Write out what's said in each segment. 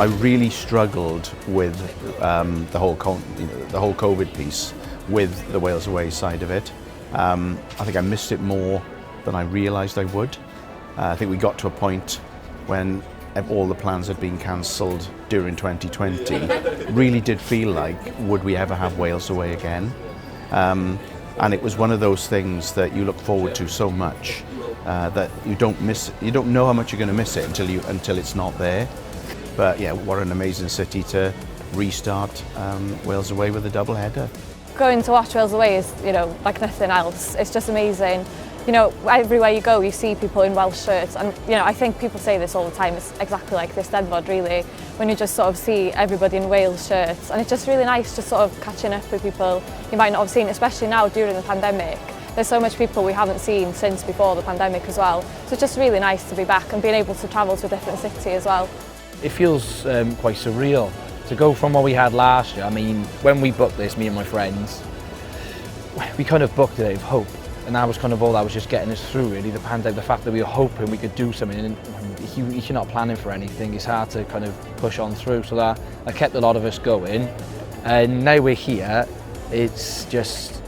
I really struggled with the whole COVID piece with the Wales Away side of it. I think I missed it more than I realised I would. I think we got to a point when all the plans had been cancelled during 2020. Really did feel like, would we ever have Wales Away again? And it was one of those things that you look forward to so much that you don't know how much you're going to miss it until it's not there. But yeah, what an amazing city to restart Wales Away with a double header. Going to watch Wales Away is, like nothing else. It's just amazing. Everywhere you go, you see people in Welsh shirts, and I think people say this all the time. It's exactly like this Eisteddfod, really, when you just sort of see everybody in Wales shirts, and it's just really nice just sort of catching up with people you might not have seen, especially now during the pandemic. There's so much people we haven't seen since before the pandemic as well, so it's just really nice to be back and being able to travel to a different city as well. It feels quite surreal to go from what we had last year. I mean, when we booked this, me and my friends, we kind of booked it out of hope. And that was kind of all that was just getting us through, really, the pandemic, the fact that we were hoping we could do something. And if you're not planning for anything, it's hard to kind of push on through. So that kept a lot of us going. And now we're here, it's just,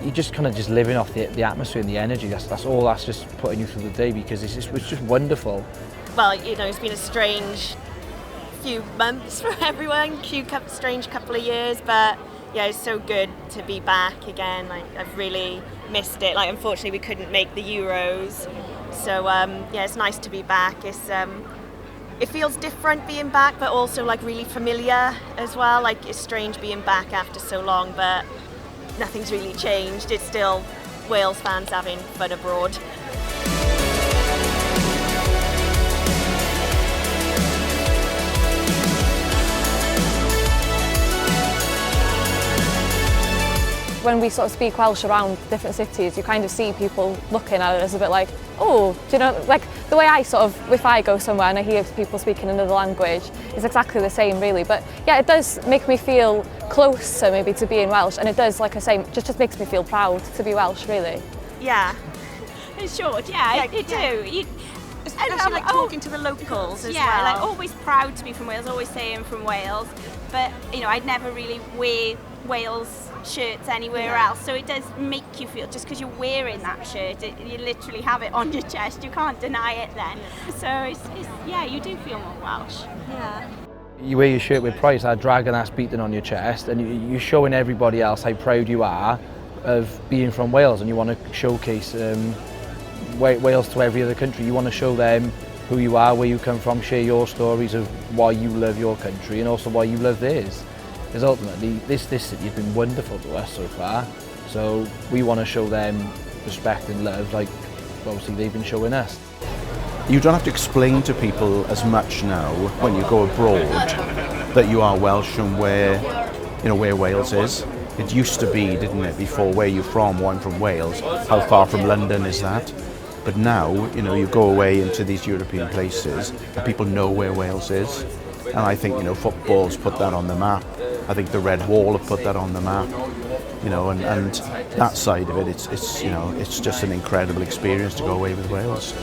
you're just kind of just living off the atmosphere and the energy. That's all that's just putting you through the day, because it's just wonderful. Well, it's been a strange few months for everyone, strange couple of years, but yeah, it's so good to be back again. I've really missed it. Unfortunately, we couldn't make the Euros, so yeah, it's nice to be back. It feels different being back, but also really familiar as well. It's strange being back after so long, but nothing's really changed. It's still Wales fans having fun abroad. When we sort of speak Welsh around different cities, you kind of see people looking at us a bit like, oh, like the way I sort of, if I go somewhere and I hear people speaking another language, it's exactly the same, really. But yeah, it does make me feel closer maybe to being Welsh, and it does, like I say, just makes me feel proud to be Welsh, really. Yeah. In short, yeah, you do. Especially talking to the locals as well. Yeah, always proud to be from Wales, always say I'm from Wales, but I'd never really wear Wales shirts anywhere else, so it does make you feel, just because you're wearing that shirt, you literally have it on your chest, you can't deny it then. So it's yeah, you do feel more Welsh. Yeah. You wear your shirt with pride, that dragon that's beaten on your chest, and you're showing everybody else how proud you are of being from Wales, and you want to showcase Wales to every other country. You want to show them who you are, where you come from, share your stories of why you love your country and also why you love theirs. Because ultimately, this city has been wonderful to us so far, so we want to show them respect and love like obviously they've been showing us. You don't have to explain to people as much now when you go abroad that you are Welsh and where Wales is. It used to be, didn't it, before, where you're from? Well, I'm from Wales. How far from London is that? But now, you go away into these European places and people know where Wales is. And I think, football's put that on the map. I think the Red Wall have put that on the map. And that side of it, it's just an incredible experience to go away with Wales.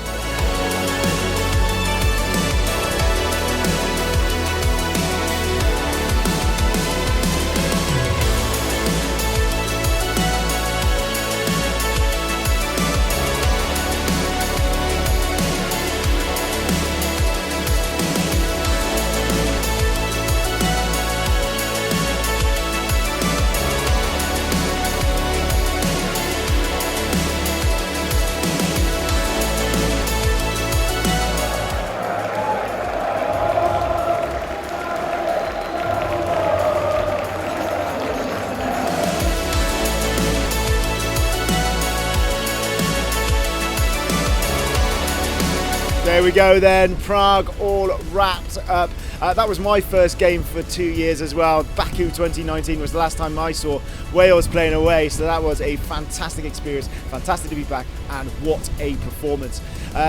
There we go then, Prague all wrapped up. That was my first game for 2 years as well. Baku 2019 was the last time I saw Wales playing away, so that was a fantastic experience. Fantastic to be back, and what a performance.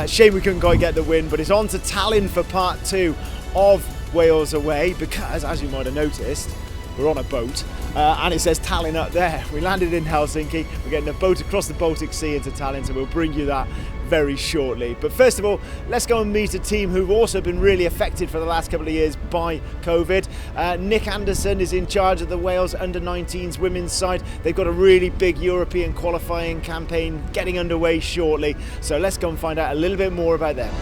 Shame we couldn't quite get the win, but it's on to Tallinn for part 2 of Wales away, because as you might have noticed, we're on a boat and it says Tallinn up there. We landed in Helsinki, we're getting a boat across the Baltic Sea into Tallinn, so we'll bring you that very shortly. But first of all, let's go and meet a team who've also been really affected for the last couple of years by COVID. Nic Anderson is in charge of the Wales under-19s women's side. They've got a really big European qualifying campaign getting underway shortly. So let's go and find out a little bit more about them.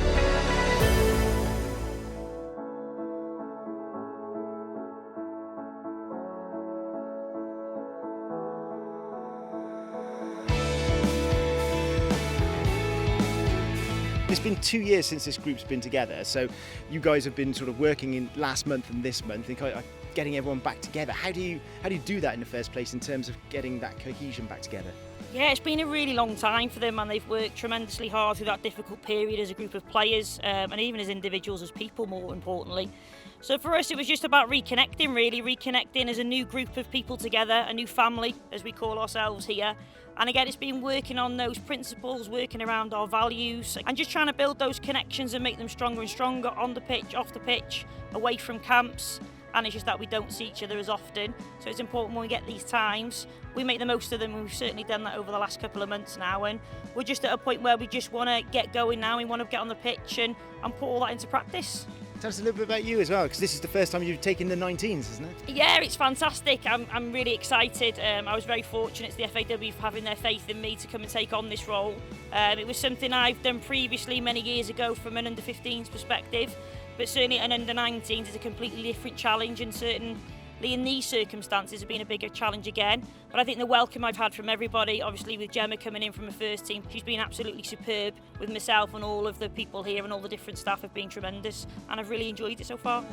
It's been 2 years since this group's been together, so you guys have been sort of working in last month and this month and kind of getting everyone back together. How do you do that in the first place in terms of getting that cohesion back together? Yeah, it's been a really long time for them, and they've worked tremendously hard through that difficult period as a group of players, and even as individuals, as people, more importantly. So for us, it was just about reconnecting as a new group of people together, a new family, as we call ourselves here. And again, it's been working on those principles, working around our values, and just trying to build those connections and make them stronger and stronger on the pitch, off the pitch, away from camps. And it's just that we don't see each other as often. So it's important when we get these times, we make the most of them, and we've certainly done that over the last couple of months now. And we're just at a point where we just want to get going now. We want to get on the pitch and put all that into practice. Tell us a little bit about you as well, because this is the first time you've taken the 19s, isn't it? Yeah, it's fantastic. I'm really excited. I was very fortunate to the FAW for having their faith in me to come and take on this role. It was something I've done previously many years ago from an under-15s perspective, but certainly an under-19s is a completely different challenge, and certainly in these circumstances have been a bigger challenge again. But I think the welcome I've had from everybody, obviously with Gemma coming in from the first team, she's been absolutely superb. With myself and all of the people here and all the different staff have been tremendous, and I've really enjoyed it so far.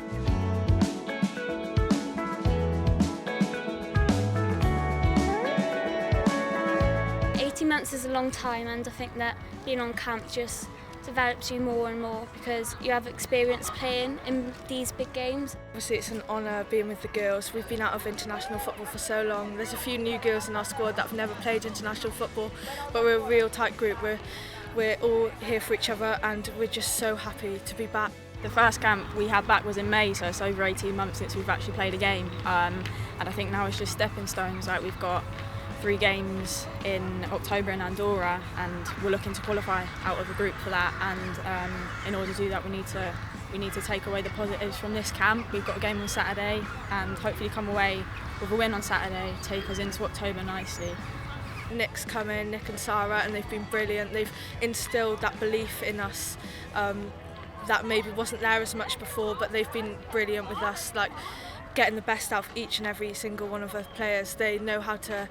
Months is a long time, and I think that being on camp just develops you more and more because you have experience playing in these big games. Obviously it's an honour being with the girls. We've been out of international football for so long. There's a few new girls in our squad that have never played international football, but we're a real tight group. We're all here for each other, and we're just so happy to be back. The first camp we had back was in May, so it's over 18 months since we've actually played a game, and I think now it's just stepping stones. Like, we've got 3 games in October in Andorra, and we're looking to qualify out of the group for that. And in order to do that, we need to take away the positives from this camp. We've got a game on Saturday, and hopefully come away with a win on Saturday, take us into October nicely. Nick's come in, Nic and Sarah, and they've been brilliant. They've instilled that belief in us that maybe wasn't there as much before, but they've been brilliant with us. Like, getting the best out of each and every single one of our players. They know how to,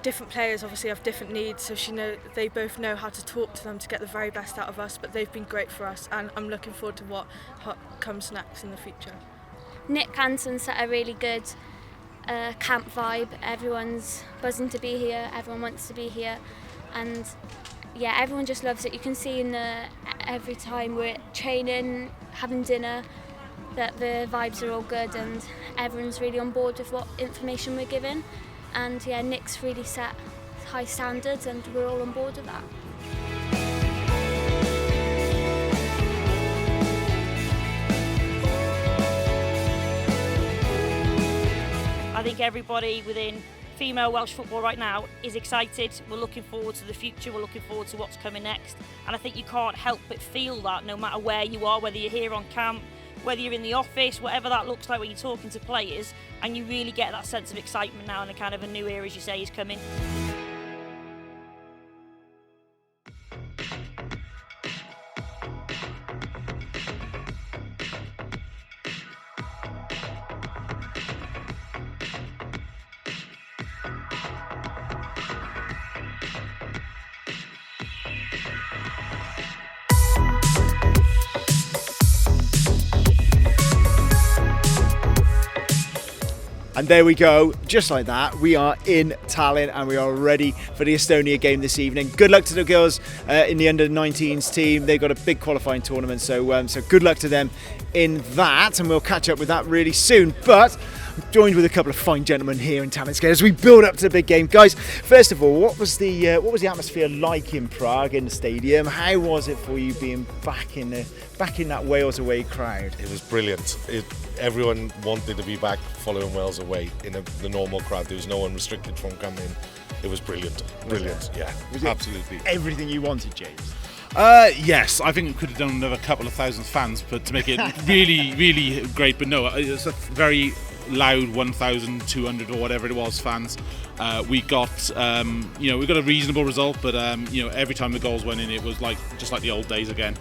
different players obviously have different needs, so they both know how to talk to them to get the very best out of us, but they've been great for us, and I'm looking forward to what comes next in the future. Nic Anderson set a really good camp vibe. Everyone's buzzing to be here, everyone wants to be here, and yeah, everyone just loves it. You can see every time we're training, having dinner, that the vibes are all good and everyone's really on board with what information we're given. And yeah, Nic's really set high standards and we're all on board with that. I think everybody within female Welsh football right now is excited. We're looking forward to the future, we're looking forward to what's coming next. And I think you can't help but feel that no matter where you are, whether you're here on camp, whether you're in the office, whatever that looks like when you're talking to players, and you really get that sense of excitement now, and a kind of a new era, as you say, is coming. And there we go, just like that, we are in Tallinn and we are ready for the Estonia game this evening. Good luck to the girls in the under-19s team. They've got a big qualifying tournament, so good luck to them in that, and we'll catch up with that really soon. But I'm joined with a couple of fine gentlemen here in Tallinn as we build up to the big game. Guys, first of all, what was the atmosphere like in Prague in the stadium? How was it for you being back in the back in that Wales away crowd? It was brilliant. Everyone wanted to be back following Wales away in the normal crowd. There was no one restricted from coming. It was brilliant. Brilliant, yeah, absolutely. Everything you wanted, James? Yes, I think we could have done another couple of thousand fans, but to make it really, really great. But no, it's a very loud 1,200 or whatever it was fans. We got, we got a reasonable result, but every time the goals went in, it was just like the old days again.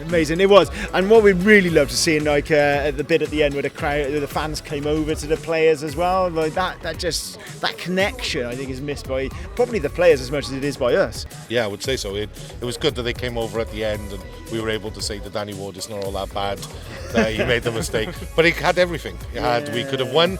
Amazing, it was. And what we really loved to see, like at the bit at the end where the fans came over to the players as well, like that connection, I think, is missed by probably the players as much as it is by us. Yeah, I would say so. It was good that they came over at the end and we were able to say to Danny Ward, it's not all that bad, that he made the mistake. But he had everything. We could have won,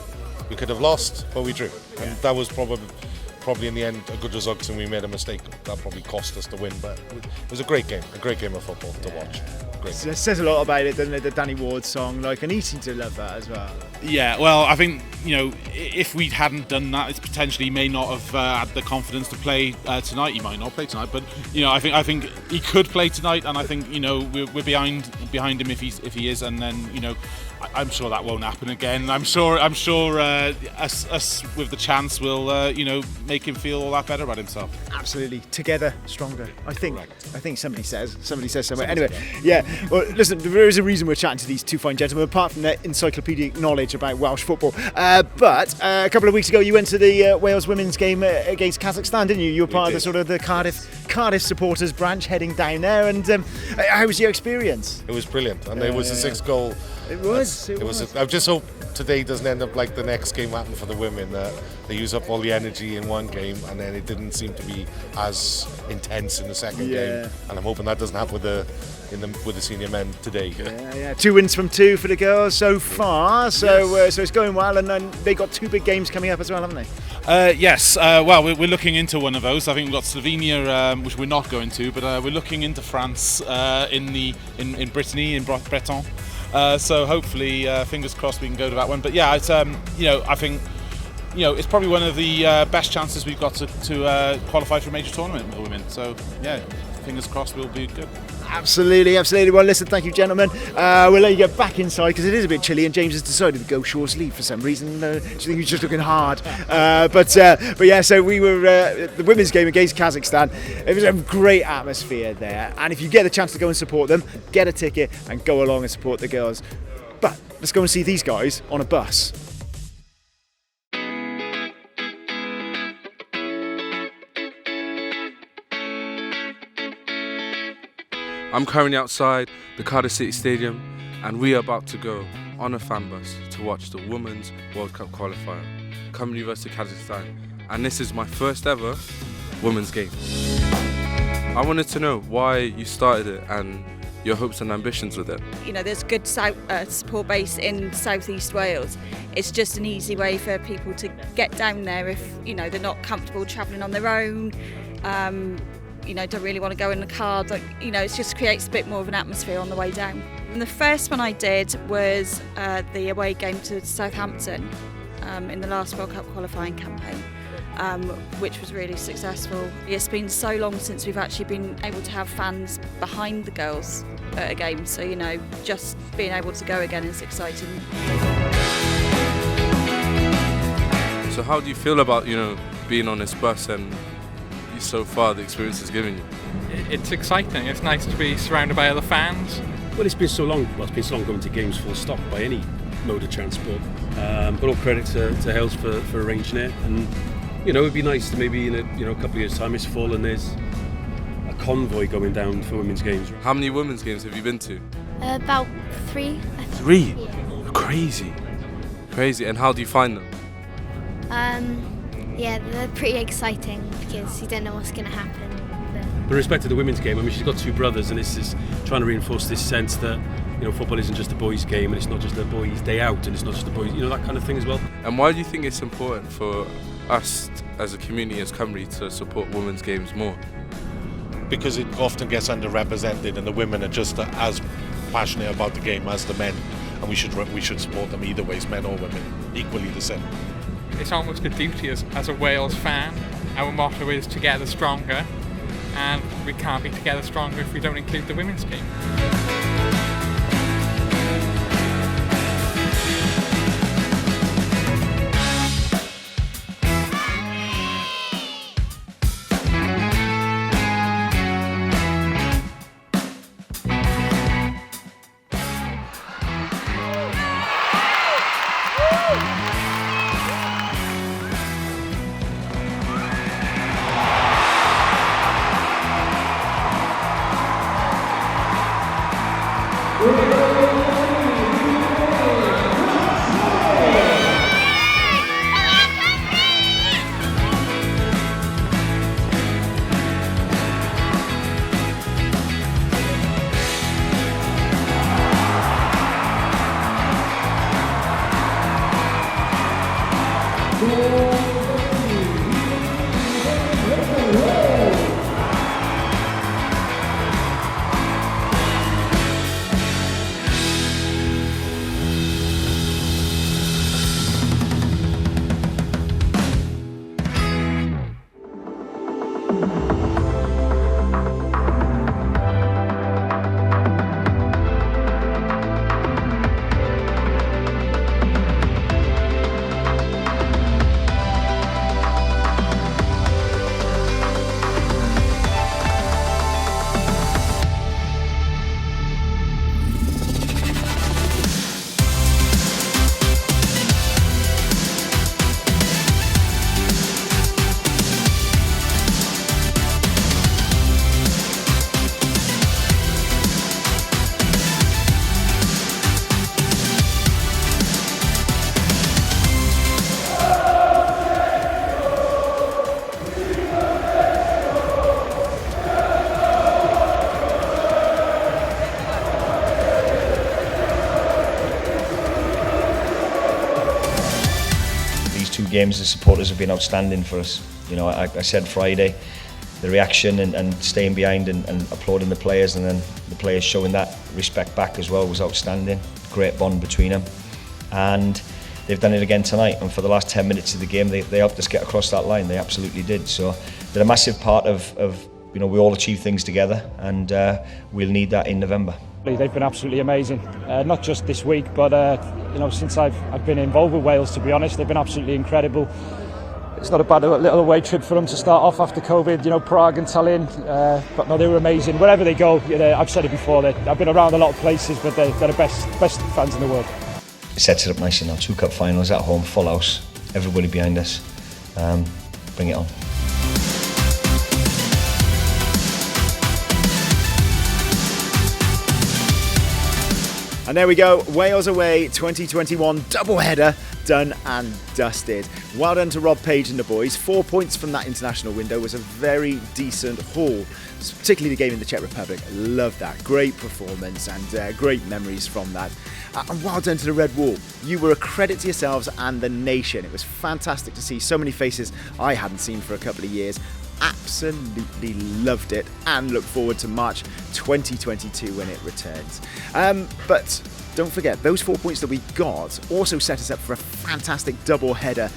we could have lost, but we drew. And that was probably in the end a good result, because we made a mistake that probably cost us the win, but it was a great game of football to watch. Great. It says a lot about it, doesn't it, the Danny Ward song, and he seemed to love that as well. Yeah, well, I think if we hadn't done that, it potentially may not have had the confidence to play tonight. He might not play tonight, but I think he could play tonight, and I think we're behind him if he is, and then I'm sure that won't happen again. I'm sure us with the chance will make him feel all that better about himself. Absolutely, together stronger. I think somebody says somewhere. Anyway, yeah. Well, listen, there is a reason we're chatting to these two fine gentlemen, apart from their encyclopedic knowledge about Welsh football. But a couple of weeks ago, you went to the Wales women's game against Kazakhstan, didn't you? You were part of the Cardiff supporters branch heading down there, and how was your experience? It was brilliant, and there was a 6 goal. It was. I just hope today doesn't end up like the next game happened for the women, that they use up all the energy in one game and then it didn't seem to be as intense in the second game. And I'm hoping that doesn't happen with the senior men today. Yeah. 2 wins from 2 for the girls so far. So it's going well, and then they got 2 big games coming up as well, haven't they? Yes. Well, we're looking into one of those. I think we've got Slovenia, which we're not going to, but we're looking into France in Brittany, in Breton. So hopefully, fingers crossed, we can go to that one. But yeah, it's I think it's probably one of the best chances we've got to qualify for a major tournament for women. So yeah, fingers crossed, we'll be good. Absolutely. Well, listen, thank you, gentlemen. We'll let you get back inside because it is a bit chilly, and James has decided to go short sleeve for some reason. I think he's just looking hard. But yeah, so we were at the women's game against Kazakhstan. It was a great atmosphere there, and if you get the chance to go and support them, get a ticket and go along and support the girls. But let's go and see these guys on a bus. I'm currently outside the Cardiff City Stadium, and we are about to go on a fan bus to watch the Women's World Cup qualifier, Cymru versus Kazakhstan, and this is my first ever women's game. I wanted to know why you started it and your hopes and ambitions with it. There's good support base in South East Wales. It's just an easy way for people to get down there if they're not comfortable travelling on their own. Don't really want to go in the car. It just creates a bit more of an atmosphere on the way down. And the first one I did was the away game to Southampton in the last World Cup qualifying campaign, which was really successful. It's been so long since we've actually been able to have fans behind the girls at a game, so just being able to go again is exciting. So how do you feel about being on this bus and so far the experience has given you? It's exciting. It's nice to be surrounded by other fans. Well, it's been so long. Well, it's been so long going to games full stop by any mode of transport. But all credit to Hales for arranging it. And it'd be nice to maybe in a couple of years' time it's full and there's a convoy going down for women's games. How many women's games have you been to? About 3. 3? Yeah. Crazy. And how do you find them? Yeah, they're pretty exciting because you don't know what's going to happen. But in respect to the women's game, she's got 2 brothers, and this is trying to reinforce this sense that football isn't just a boys' game, and it's not just a boys' day out, and it's not just a boys, that kind of thing as well. And why do you think it's important for us as a community, as Cymru, to support women's games more? Because it often gets underrepresented, and the women are just as passionate about the game as the men, and we should support them either ways, men or women, equally the same. It's almost a duty as a Wales fan. Our motto is together stronger, and we can't be together stronger if we don't include the women's game. Games, the supporters have been outstanding for us. You know, I said Friday, the reaction and staying behind and applauding the players, and then the players showing that respect back as well was outstanding. Great bond between them, and they've done it again tonight. And for the last 10 minutes of the game, they helped us get across that line. They absolutely did. So they're a massive part of you know, we all achieve things together, and we'll need that in November. They've been absolutely amazing, not just this week, but you know, since I've been involved with Wales, to be honest, they've been absolutely incredible. It's not a bad little away trip for them to start off after COVID, you know, Prague and Tallinn, but no, they were amazing. Wherever they go, you know, I've said it before, I've been around a lot of places, but they're the best fans in the world. It sets it up nicely now, 2 cup finals at home, full house, everybody behind us, bring it on. And there we go, Wales away 2021 doubleheader done and dusted. Well done to Rob Page and the boys. 4 points from that international window was a very decent haul, particularly the game in the Czech Republic. Loved that, great performance and great memories from that. And well done to the Red Wall. You were a credit to yourselves and the nation. It was fantastic to see so many faces I hadn't seen for a couple of years. Absolutely loved it and look forward to March 2022 when it returns. But don't forget, those 4 points that we got also set us up for a fantastic double header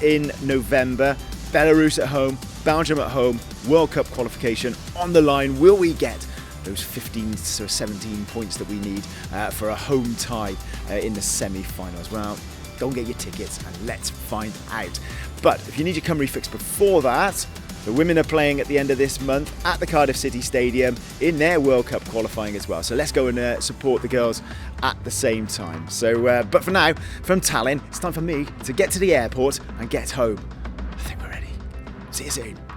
in November. Belarus at home, Belgium at home, World Cup qualification on the line. Will we get those 15 to 17 points that we need for a home tie in the semi-finals? Well, go and get your tickets and let's find out. But if you need your Cymru fix before that, the women are playing at the end of this month at the Cardiff City Stadium in their World Cup qualifying as well. So let's go and support the girls at the same time. So, but for now, from Tallinn, it's time for me to get to the airport and get home. I think we're ready. See you soon.